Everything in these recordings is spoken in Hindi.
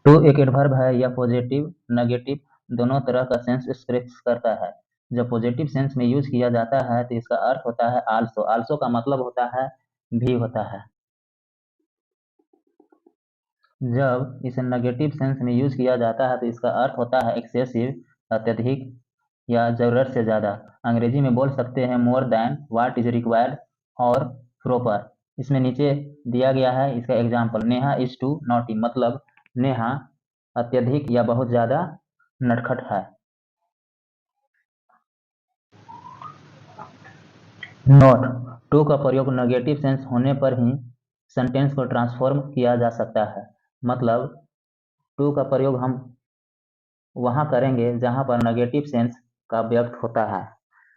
टू एक एडवर्ब है, यह पॉजिटिव नेगेटिव दोनों तरह का सेंस एक्सप्रेस करता है। जब पॉजिटिव सेंस में यूज किया जाता है तो इसका अर्थ होता है आल्सो। आल्सो का मतलब होता है भी होता है। जब इसे नेगेटिव सेंस में यूज किया जाता है तो इसका अर्थ होता है एक्सेसिव, अत्यधिक या जरूरत से ज्यादा। अंग्रेजी में बोल सकते हैं more than what is required और प्रॉपर। इसमें नीचे दिया गया है इसका example, Neha is too naughty, मतलब नेहा अत्यधिक या बहुत ज्यादा नटखट है। नॉट टू का प्रयोग नेगेटिव सेंस होने पर ही सेंटेंस को ट्रांसफॉर्म किया जा सकता है। मतलब टू का प्रयोग हम वहां करेंगे जहां पर नेगेटिव सेंस का व्यक्त होता है।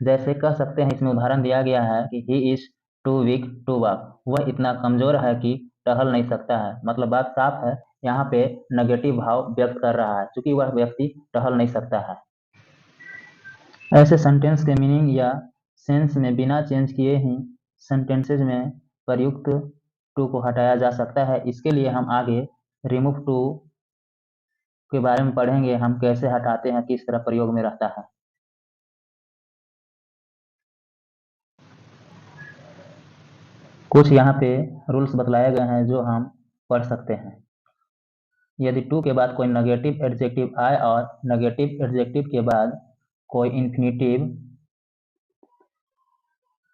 जैसे कह सकते हैं, इसमें उदाहरण दिया गया है कि he is too weak to walk, वह इतना कमजोर है कि टहल नहीं सकता है। मतलब बात साफ है, यहाँ पे नेगेटिव भाव व्यक्त कर रहा है क्योंकि वह व्यक्ति टहल नहीं सकता है। ऐसे सेंटेंस के मीनिंग या सेंस में बिना चेंज किए ही सेंटेंसेज में प्रयुक्त टू को हटाया जा सकता है। इसके लिए हम आगे रिमूव टू के बारे में पढ़ेंगे, हम कैसे हटाते हैं, किस तरह प्रयोग में रहता है। कुछ यहाँ पे रूल्स बतलाए गए हैं जो हम पढ़ सकते हैं। यदि टू के बाद कोई नेगेटिव एडजेक्टिव आए और नेगेटिव एडजेक्टिव के बाद कोई इन्फिनेटिव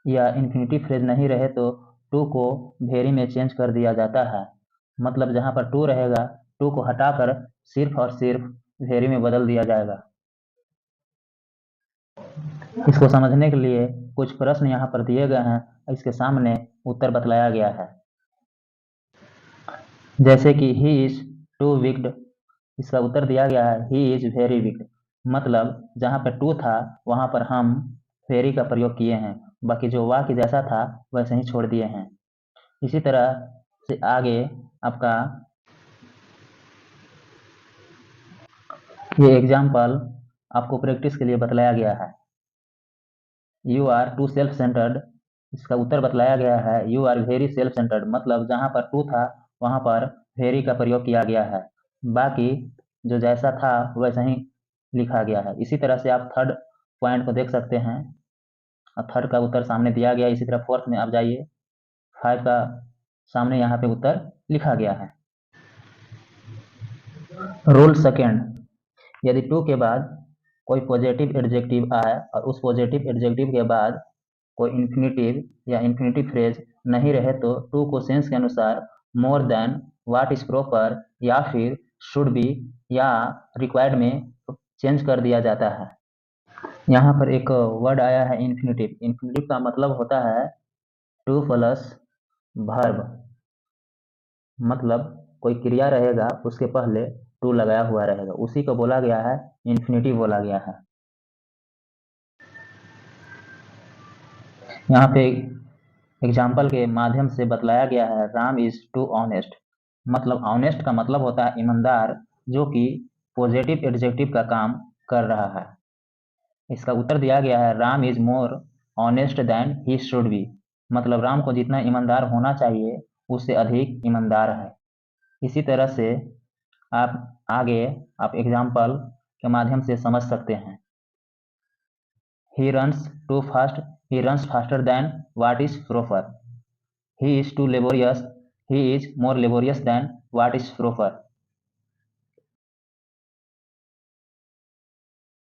या इन्फिनेटिव फ्रेज नहीं रहे तो टू को वेरी में चेंज कर दिया जाता है। मतलब जहां पर टू रहेगा, टू को हटाकर सिर्फ और सिर्फ वेरी में बदल दिया जाएगा। इसको समझने के लिए कुछ प्रश्न यहाँ पर दिए गए हैं, इसके सामने उत्तर बतलाया गया है। जैसे कि ही इज टू विक्ड, इसका उत्तर दिया गया है ही इज वेरी विक्ड। मतलब जहां पर टू था वहां पर हम वेरी का प्रयोग किए हैं, बाकी जो वाक्य जैसा था वैसे ही छोड़ दिए हैं। इसी तरह से आगे आपका ये एग्जाम्पल आपको प्रैक्टिस के लिए बतलाया गया है। You are too self centred, इसका उत्तर बतलाया गया है you are very self centred. मतलब जहां पर टू था वहां पर वेरी का प्रयोग किया गया है, बाकी जो जैसा था वैसा ही लिखा गया है। इसी तरह से आप थर्ड पॉइंट को देख सकते हैं, थर्ड का उत्तर सामने दिया गया। इसी तरह फोर्थ में आप जाइए, फाइव का सामने यहाँ पे उत्तर लिखा गया है। रूल सेकेंड, यदि टू के बाद कोई पॉजिटिव एडजेक्टिव आए और उस पॉजिटिव एडजेक्टिव के बाद कोई इन्फिनेटिव या इन्फिनेटिव फ्रेज नहीं रहे तो टू को सेंस के अनुसार मोर देन, व्हाट इज प्रॉपर या फिर शुड बी या रिक्वायर्ड में चेंज कर दिया जाता है। यहाँ पर एक वर्ड आया है इन्फिनेटिव। इन्फिनेटिव का मतलब होता है टू प्लस वर्ब, मतलब कोई क्रिया रहेगा उसके पहले टू लगाया हुआ रहेगा, उसी को बोला गया है इन्फिनेटिव बोला गया है। यहाँ पे एग्जाम्पल के माध्यम से बतलाया गया है राम इज टू ऑनेस्ट। मतलब ऑनेस्ट का मतलब होता है ईमानदार, जो कि पॉजिटिव एडजेक्टिव का काम कर रहा है। इसका उत्तर दिया गया है Ram is more honest than he should be. मतलब राम को जितना ईमानदार होना चाहिए उससे अधिक ईमानदार है। इसी तरह से आप आगे आप एग्जाम्पल के माध्यम से समझ सकते हैं। He runs too fast, he runs faster than what is proper. He is too laborious, he is more laborious than what is proper.